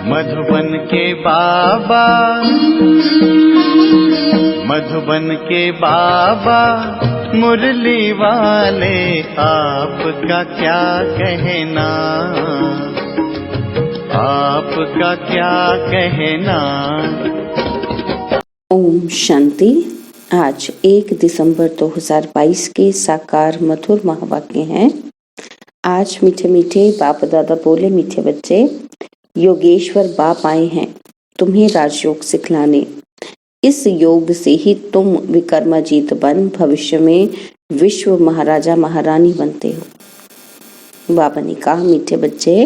मधुबन के बाबा, मधुबन के बाबा मुरली वाले, आपका क्या कहना, आपका क्या कहना। ओम शांति। आज 1 दिसंबर 2022 के साकार मधुर महावाक्य हैं। आज मीठे मीठे बाप दादा बोले, मीठे बच्चे, योगेश्वर बाप आए हैं तुम्हें राजयोग सिखलाने। इस योग से ही तुम विकर्माजीत बन भविष्य में विश्व महाराजा महारानी बनते हो। बाबा ने कहा, मीठे बच्चे,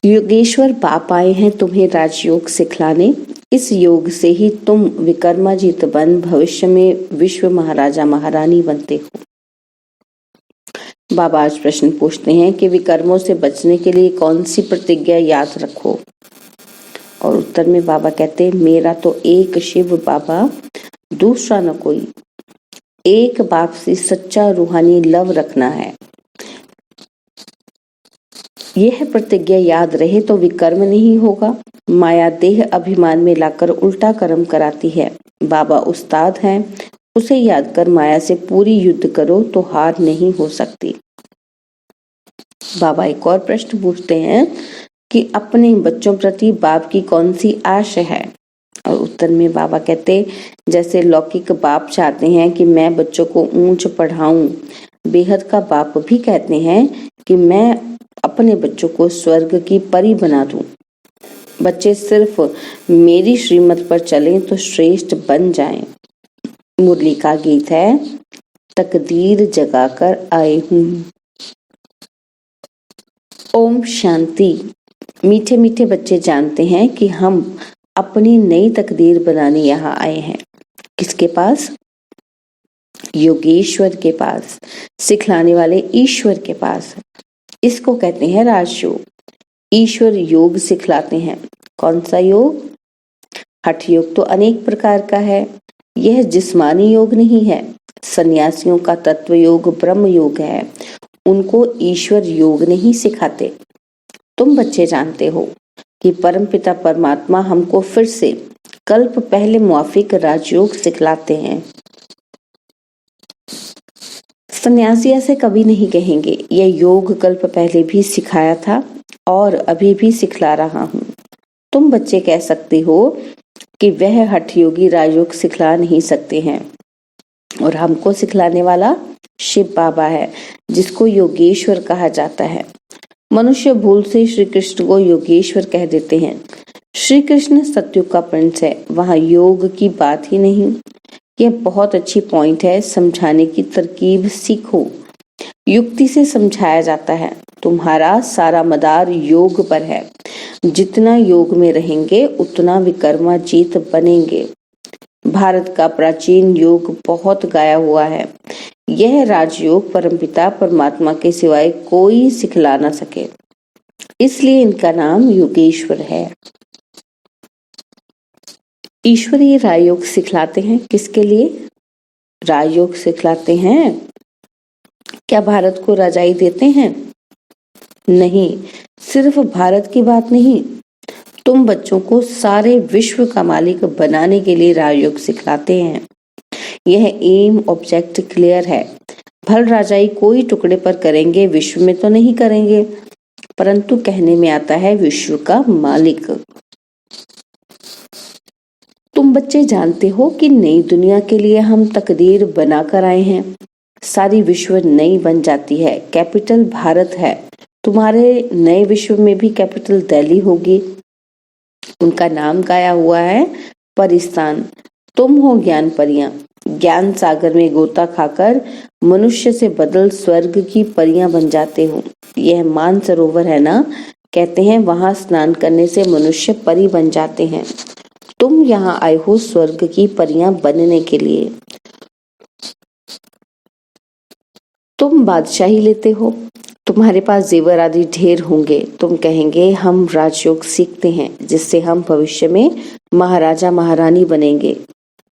योगेश्वर बाप आए हैं तुम्हें राजयोग सिखलाने। इस योग से ही तुम विकर्माजीत बन भविष्य में विश्व महाराजा महारानी बनते हो। बाबा आज प्रश्न पूछते हैं कि विकर्मों से बचने के लिए कौन सी प्रतिज्ञा याद रखो। और उत्तर में बाबा कहते हैं, मेरा तो एक शिव बाबा, दूसरा न कोई। एक बाप से सच्चा रूहानी लव रखना है। यह प्रतिज्ञा याद रहे तो विकर्म नहीं होगा। माया देह अभिमान में लाकर उल्टा कर्म कराती है। बाबा उस्ताद हैं, उसे याद कर माया से पूरी युद्ध करो तो हार नहीं हो सकती। बाबा एक और प्रश्न पूछते हैं कि अपने बच्चों प्रति बाप की कौन सी आश है। और उत्तर में बाबा कहते, जैसे लौकिक बाप चाहते हैं कि मैं बच्चों को ऊंच पढ़ाऊं, बेहद का बाप भी कहते हैं कि मैं अपने बच्चों को स्वर्ग की परी बना दूं। बच्चे सिर्फ मेरी श्रीमत पर चलें तो श्रेष्ठ बन जाएं। मुरली का गीत है, तकदीर जगाकर आए हूं। ओम शांति। मीठे मीठे बच्चे जानते हैं कि हम अपनी नई तकदीर बनाने यहाँ आए हैं। किसके पास? योगेश्वर के पास, सिखलाने वाले ईश्वर के पास। इसको कहते हैं राजयोग। ईश्वर योग सिखलाते हैं। कौन सा योग? हठ योग तो अनेक प्रकार का है। यह जिस्मानी योग नहीं है। सन्यासियों का तत्व योग ब्रह्म योग है। उनको ईश्वर योग नहीं सिखाते। तुम बच्चे जानते हो कि परमपिता परमात्मा हमको फिर से कल्प पहले मुआफिक राजयोग सिखलाते हैं। सन्यासी ऐसे कभी नहीं कहेंगे, यह योग कल्प पहले भी सिखाया था और अभी भी सिखला रहा हूँ। तुम बच्चे कह सकते हो कि वह हठ योगी राजयोग सिखला नहीं सकते हैं। और हमको सिखलाने वाला शिव बाबा है, जिसको योगेश्वर कहा जाता है। मनुष्य भूल से श्री कृष्ण को योगेश्वर कह देते हैं। श्री कृष्ण सतयुग का प्रिंस है, वहां योग की बात ही नहीं। यह बहुत अच्छी पॉइंट है। समझाने की तरकीब सीखो। युक्ति से समझाया जाता है। तुम्हारा सारा मदार योग पर है। जितना योग में रहेंगे उतना विकर्माजीत बनेंगे। भारत का प्राचीन योग बहुत गाया हुआ है। यह राजयोग परमपिता परमात्मा के सिवाय कोई सिखला ना सके, इसलिए इनका नाम योगेश्वर है। ईश्वरीय राजयोग सिखलाते हैं। किसके लिए राजयोग सिखलाते हैं? क्या भारत को रजाई देते हैं? नहीं, सिर्फ भारत की बात नहीं, तुम बच्चों को सारे विश्व का मालिक बनाने के लिए राजयोग सिखलाते हैं। यह एम ऑब्जेक्ट क्लियर है। भल राजाई कोई टुकड़े पर करेंगे, विश्व में तो नहीं करेंगे, परंतु कहने में आता है विश्व का मालिक। तुम बच्चे जानते हो कि नई दुनिया के लिए हम तकदीर बनाकर आए हैं। सारी विश्व नई बन जाती है। कैपिटल भारत है। तुम्हारे नए विश्व में भी कैपिटल दिल्ली होगी। उनका नाम गाया हुआ है परिस्तान। तुम हो ज्ञान परियां। ज्ञान सागर में गोता खाकर मनुष्य से बदल स्वर्ग की परियां बन जाते हो। यह मानसरोवर है ना, कहते हैं वहां स्नान करने से मनुष्य परी बन जाते हैं। तुम यहाँ आए हो स्वर्ग की परियां बनने के लिए। तुम बादशाही लेते हो। तुम्हारे पास जेवर आदि ढेर होंगे। तुम कहेंगे हम राजयोग सीखते हैं, जिससे हम भविष्य में महाराजा महारानी बनेंगे।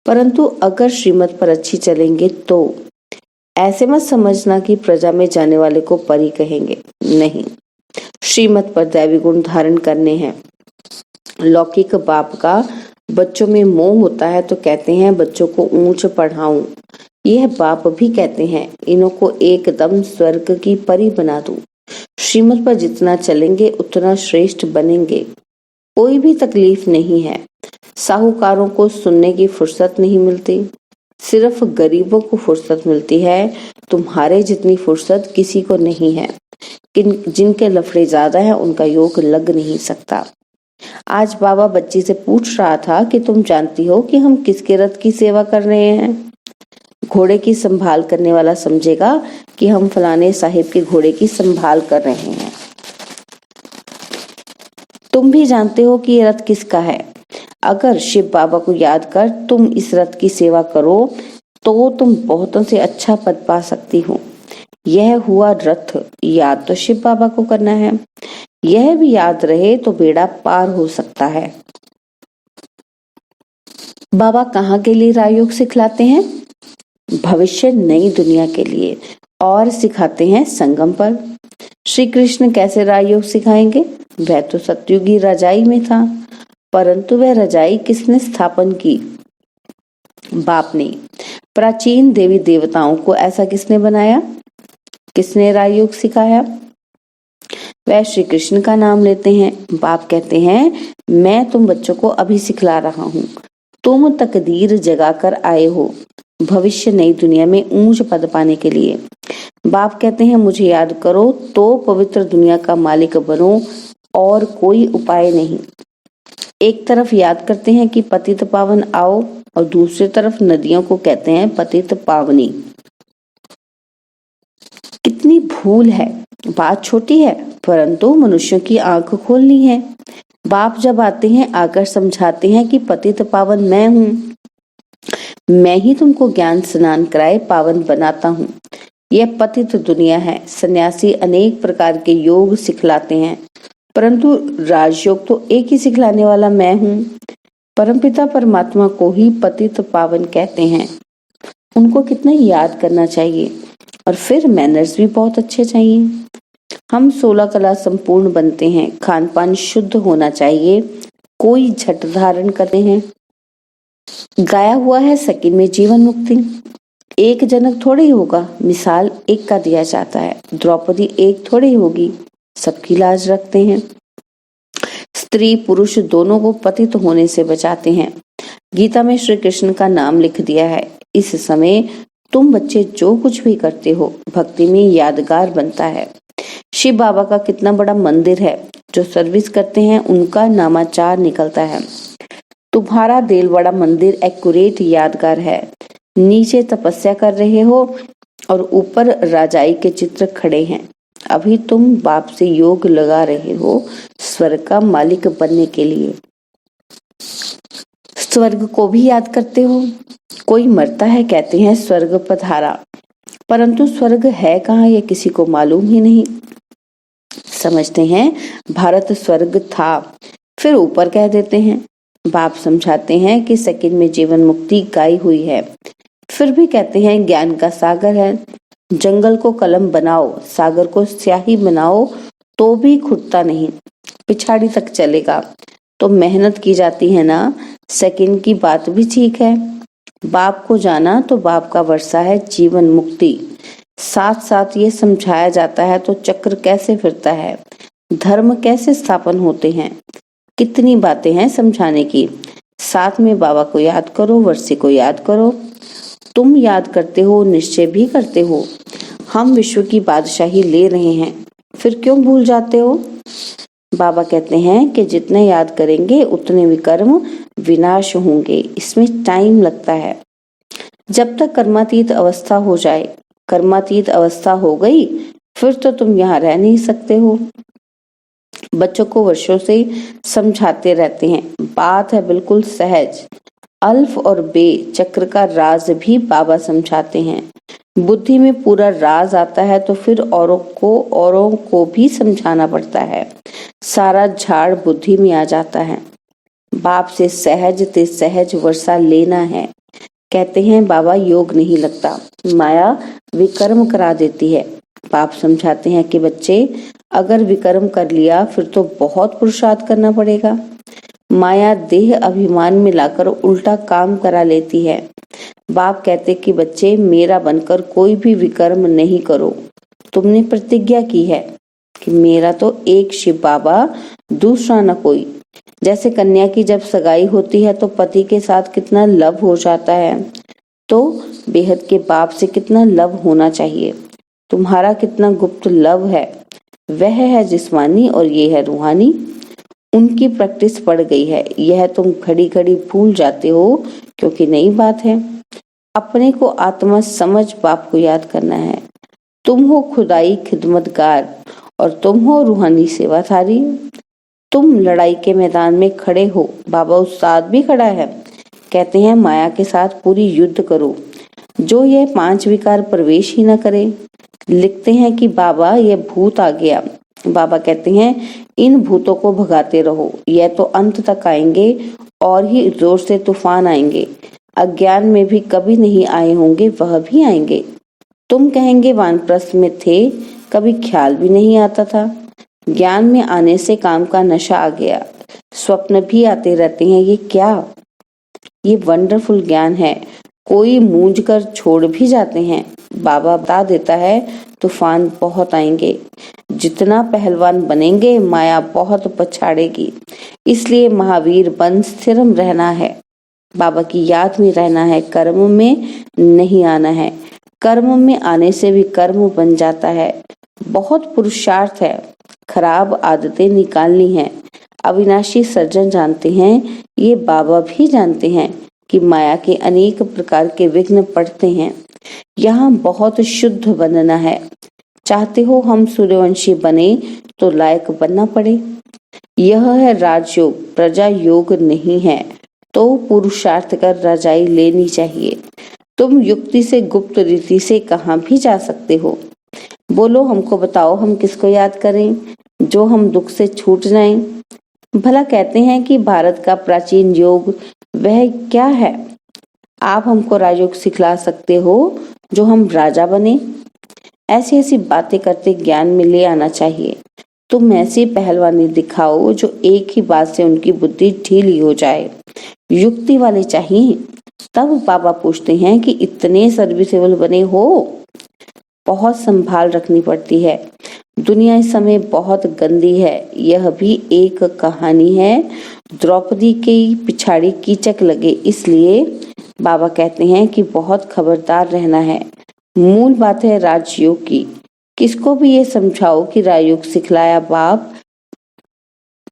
परंतु अगर श्रीमत पर अच्छी चलेंगे तो ऐसे मत समझना कि प्रजा में जाने वाले को परी कहेंगे। नहीं, श्रीमत पर दैवी गुण धारण करने हैं। लौकिक बाप का बच्चों में मोह होता है तो कहते हैं बच्चों को ऊंच पढ़ाऊं। यह बाप भी कहते हैं इन्हों को एकदम स्वर्ग की परी बना दूं। श्रीमत पर जितना चलेंगे उतना श्रेष्ठ बनेंगे। कोई भी तकलीफ नहीं है। साहूकारों को सुनने की फुर्सत नहीं मिलती, सिर्फ गरीबों को फुर्सत मिलती है। तुम्हारे जितनी फुर्सत किसी को नहीं है। जिनके लफड़े ज्यादा हैं उनका योग लग नहीं सकता। आज बाबा बच्ची से पूछ रहा था कि तुम जानती हो कि हम किसके रथ की सेवा कर रहे हैं? घोड़े की संभाल करने वाला समझेगा कि हम फलाने साहिब के घोड़े की संभाल कर रहे हैं। तुम भी जानते हो कि ये रथ किसका है। अगर शिव बाबा को याद कर तुम इस रथ की सेवा करो तो तुम बहुतों से अच्छा पद पा सकती हो। यह हुआ रथ, याद तो शिव बाबा को करना है। यह भी याद रहे तो बेड़ा पार हो सकता है। बाबा कहाँ के लिए राजयोग सिखलाते हैं? भविष्य नई दुनिया के लिए, और सिखाते हैं संगम पर। श्री कृष्ण कैसे राजयोग सिखाएंगे? वह तो सतयुगी रजाई में था, परंतु वह रजाई किसने स्थापन की? बाप ने। प्राचीन देवी देवताओं को ऐसा किसने बनाया? किसने राजयोग सिखाया? वह श्री कृष्ण का नाम लेते हैं। बाप कहते हैं मैं तुम बच्चों को अभी सिखला रहा हूँ। तुम तकदीर जगा कर आए हो भविष्य नई दुनिया में ऊंच पद पाने के लिए। बाप कहते हैं मुझे याद करो तो पवित्र दुनिया का मालिक बनो, और कोई उपाय नहीं। एक तरफ याद करते हैं कि पतित पावन आओ, और दूसरी तरफ नदियों को कहते हैं पतित पावनी। कितनी भूल है। बात छोटी है परंतु मनुष्यों की आंख खोलनी है। बाप जब आते हैं आकर समझाते हैं कि पतित पावन मैं हूँ, मैं ही तुमको ज्ञान स्नान कराए पावन बनाता हूँ। यह पतित दुनिया है। सन्यासी अनेक प्रकार के योग सिखलाते हैं, परंतु राजयोग तो एक ही सिखलाने वाला मैं हूँ। परमपिता परमात्मा को ही पतित पावन कहते हैं। उनको कितना याद करना चाहिए, और फिर मैनर्स भी बहुत अच्छे चाहिए। हम 16 कला संपूर्ण बनते हैं। खान पान शुद्ध होना चाहिए। कोई झट धारण करते हैं। गाया हुआ है सकीन में जीवन मुक्ति। एक जनक थोड़े ही होगा, मिसाल एक का दिया जाता है। द्रौपदी एक थोड़ी ही होगी, सबकी लाज रखते हैं। स्त्री पुरुष दोनों को पतित होने से बचाते हैं। गीता में श्री कृष्ण का नाम लिख दिया है। इस समय तुम बच्चे जो कुछ भी करते हो भक्ति में यादगार बनता है। शिव बाबा का कितना बड़ा मंदिर है। जो सर्विस करते हैं उनका नामाचार निकलता है। तुम्हारा देलवाड़ा मंदिर एक्यूरेट यादगार है। नीचे तपस्या कर रहे हो और ऊपर राजाई के चित्र खड़े हैं। अभी तुम बाप से योग लगा रहे हो स्वर्ग का मालिक बनने के लिए। स्वर्ग को भी याद करते हो। कोई मरता है कहते हैं स्वर्ग पधारा, परंतु स्वर्ग है कहाँ ये किसी को मालूम ही नहीं। समझते हैं भारत स्वर्ग था, फिर ऊपर कह देते हैं। बाप समझाते हैं कि सेकंड में जीवन मुक्ति गाई हुई है, फिर भी कहते हैं ज्ञान का सागर है। जंगल को कलम बनाओ, सागर को स्याही बनाओ तो भी खुटता नहीं, पिछाड़ी तक चलेगा। तो मेहनत की जाती है ना। सेकंड की बात भी ठीक है। बाप को जाना तो बाप का वर्षा है जीवन मुक्ति। साथ साथ ये समझाया जाता है तो चक्र कैसे फिरता है, धर्म कैसे स्थापन होते हैं। कितनी बातें हैं समझाने की। साथ में बाबा को याद करो, वर्षे को याद करो। तुम याद करते हो, निश्चय भी करते हो। हम विश्व की बादशाही ले रहे हैं, फिर क्यों भूल जाते हो? बाबा कहते हैं कि जितने याद करेंगे उतने विकर्म विनाश होंगे। इसमें टाइम लगता है। जब तक कर्मातीत अवस्था हो जाए, कर्मातीत अवस्था हो गई फिर तो तुम यहाँ रह नहीं सकते हो। बच्चों को वर्षों से समझाते रहते हैं। बात है बिल्कुल सहज। अल्फ और बे चक्र का राज भी बाबा समझाते हैं। बुद्धि में पूरा राज आता है तो फिर औरों को भी समझाना पड़ता है। सारा झाड़ बुद्धि में आ जाता है। बाप से सहज ते सहज वर्षा लेना है। कहते हैं बाबा योग नहीं लगता, माया विकर्म करा देती है। बाप समझाते हैं कि बच्चे, अगर विकर्म कर लिया फिर तो बहुत पुरुषार्थ करना पड़ेगा। माया देह अभिमान में लाकर उल्टा काम करा लेती है। बाप कहते कि बच्चे, मेरा बनकर कोई भी विकर्म नहीं करो। तुमने प्रतिज्ञा की है कि मेरा तो एक शिव बाबा, दूसरा न कोई। जैसे कन्या की जब सगाई होती है तो पति के साथ कितना लव हो जाता है, तो बेहद के बाप से कितना लव होना चाहिए। तुम्हारा कितना गुप्त लव है, वह है जिस्मानी और ये है रूहानी। उनकी प्रैक्टिस पड़ गई है, यह तुम घड़ी घड़ी भूल जाते हो क्योंकि नई बात है। अपने को आत्मा समझ बाप को याद करना है। तुम हो खुदाई खिदमतगार और तुम हो रूहानी सेवाधारी। तुम लड़ाई के मैदान में खड़े हो, बाबा उस्ताद भी खड़ा है। कहते हैं माया के साथ पूरी युद्ध करो, जो यह 5 विकार प्रवेश ही न करे। लिखते हैं कि बाबा यह भूत आ गया। बाबा कहते हैं इन भूतों को भगाते रहो, यह तो अंत तक आएंगे और ही जोर से तूफान आएंगे। अज्ञान में भी कभी नहीं आए होंगे, वह भी आएंगे। तुम कहेंगे वानप्रस्थ में थे, कभी ख्याल भी नहीं आता था। ज्ञान में आने से काम का नशा आ गया। स्वप्न भी आते रहते हैं, ये क्या? ये वंडरफुल ज्ञान है। कोई मूंझ कर छोड़ भी जाते हैं। बाबा बता देता है तूफान बहुत आएंगे। जितना पहलवान बनेंगे माया बहुत पछाड़ेगी। इसलिए महावीर बन स्थिर रहना है, बाबा की याद में रहना है, कर्म में नहीं आना है। कर्म में आने से भी कर्म बन जाता है। बहुत पुरुषार्थ है, खराब आदतें निकालनी है। अविनाशी सर्जन जानते हैं, ये बाबा भी जानते हैं कि माया के अनेक प्रकार के विघ्न पड़ते हैं। यहाँ बहुत शुद्ध बनना है। चाहते हो हम सूर्यवंशी बने तो लायक बनना पड़े। यह है राजयोग, प्रजा योग नहीं है, तो पुरुषार्थ कर रजाई लेनी चाहिए। तुम युक्ति से गुप्त रीति से कहाँ भी जा सकते हो। बोलो हमको बताओ, हम किसको याद करें जो हम दुख से छूट जाएं। भला कहते हैं कि भारत का प्राचीन योग वह क्या है। आप हमको राजयोग सिखला सकते हो जो हम राजा बने। ऐसी ऐसी बातें करते ज्ञान में ले आना चाहिए। तुम ऐसी पहलवानी दिखाओ जो एक ही बात से उनकी बुद्धि ढीली हो जाए। युक्ति वाले चाहिए। तब बाबा पूछते हैं कि इतने सर्विसेबल बने हो। बहुत संभाल रखनी पड़ती है। दुनिया इस समय बहुत गंदी है। यह भी एक कहानी है। द्रौपदी के पिछाड़ी कीचक लगे, इसलिए बाबा कहते हैं कि बहुत खबरदार रहना है। मूल बात है राजयोग की। किसको भी ये समझाओ कि राजयोग सिखलाया बाप।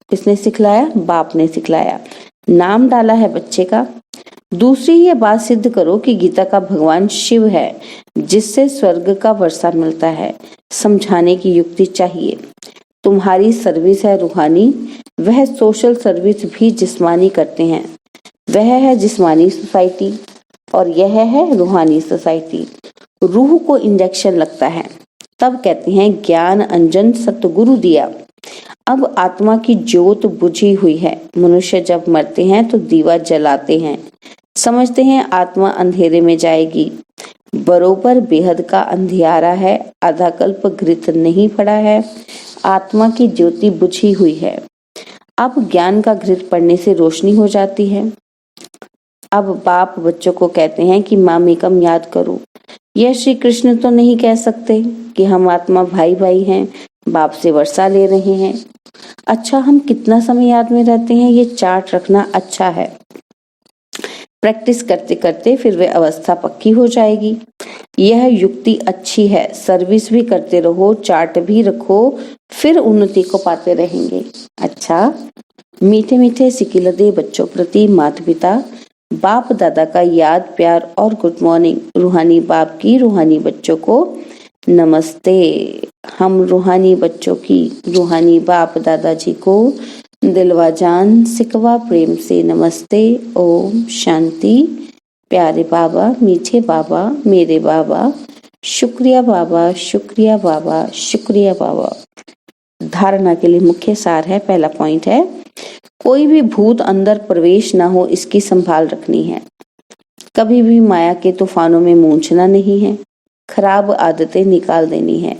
किसने सिखलाया? बाप ने सिखलाया। नाम डाला है बच्चे का। दूसरी ये बात सिद्ध करो कि गीता का भगवान शिव है, जिससे स्वर्ग का वर्षा मिलता है। समझाने की युक्ति चाहिए। तुम्हारी सर्विस है रूहानी, वह सोशल सर्विस भी जिस्मानी करते हैं। वह है जिस्मानी सोसाइटी और यह है रूहानी सोसाइटी। रूह को इंजेक्शन लगता है, तब कहते हैं ज्ञान अंजन सतगुरु दिया। अब आत्मा की ज्योत बुझी हुई है। मनुष्य जब मरते हैं तो दीवा जलाते हैं, समझते हैं आत्मा अंधेरे में जाएगी। बरोबर बेहद का अंधियारा है। आधा कल्प घृत नहीं पड़ा है। आत्मा की ज्योति बुझी हुई है। अब ज्ञान का घृत पड़ने से रोशनी हो जाती है। अब बाप बच्चों को कहते हैं कि मामेकम याद करो। यह श्री कृष्ण तो नहीं कह सकते कि हम आत्मा भाई भाई हैं, बाप से वर्षा ले रहे हैं। अच्छा, हम कितना समय याद में रहते हैं, ये चार्ट रखना अच्छा है। प्रैक्टिस करते करते फिर वे अवस्था पक्की हो जाएगी। यह युक्ति अच्छी है। सर्विस भी करते रहो, चार्ट भी रखो, फिर उन्नति को पाते रहेंगे। अच्छा, मीठे मीठे सिकिलदे बच्चों प्रति माता पिता बाप दादा का याद प्यार और गुड मॉर्निंग। रूहानी बाप की रूहानी बच्चों को नमस्ते। हम रूहानी बच्चों की रूहानी बाप दादाजी को दिलवा जान सिकवा प्रेम से नमस्ते। ओम शांति। प्यारे बाबा, मीठे बाबा, मेरे बाबा, शुक्रिया बाबा, शुक्रिया बाबा, शुक्रिया बाबा। धारणा के लिए मुख्य सार है। पहला पॉइंट है, कोई भी भूत अंदर प्रवेश ना हो, इसकी संभाल रखनी है। कभी भी माया के तूफानों में मूंझना नहीं है। खराब आदतें निकाल देनी है।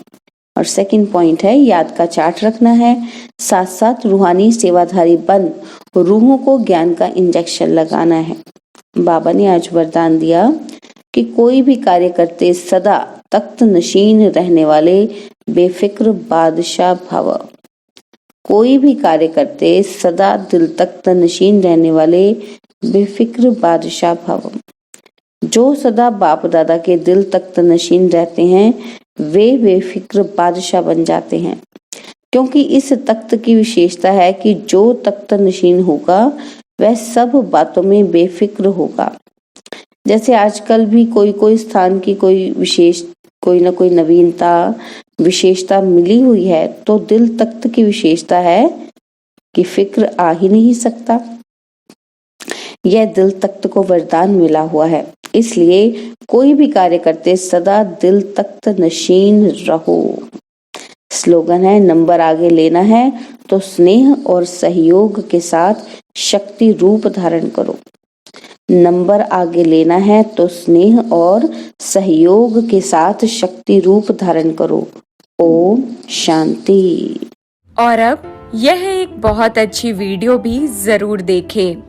और सेकंड पॉइंट है याद का चार्ट रखना है, साथ साथ रूहानी सेवाधारी बन रूहों को ज्ञान का इंजेक्शन लगाना है। बाबा ने आज वरदान दिया कि कोई भी कार्य करते सदा तख्त नशीन रहने वाले बेफिक्र बादशाह भव। कोई भी कार्य करते सदा दिल तख्त नशीन रहने वाले बेफिक्र बादशाह भव। जो सदा बाप दादा के दिल तख्त नशीन रहते हैं वे बेफिक्र बादशाह बन जाते हैं, क्योंकि इस तख्त की विशेषता है कि जो तख्त नशीन होगा वह सब बातों में बेफिक्र होगा। जैसे आजकल भी कोई स्थान की कोई ना कोई नवीनता विशेषता मिली हुई है, तो दिल तख्त की विशेषता है कि फिक्र आ ही नहीं सकता। यह दिल तख्त को वरदान मिला हुआ है, इसलिए कोई भी कार्य करते सदा दिल तख्त नशीन रहो। स्लोगन है, नंबर आगे लेना है तो स्नेह और सहयोग के साथ शक्ति रूप धारण करो। नंबर आगे लेना है तो स्नेह और सहयोग के साथ शक्ति रूप धारण करो। ओम शांति। और अब यह एक बहुत अच्छी वीडियो भी जरूर देखें।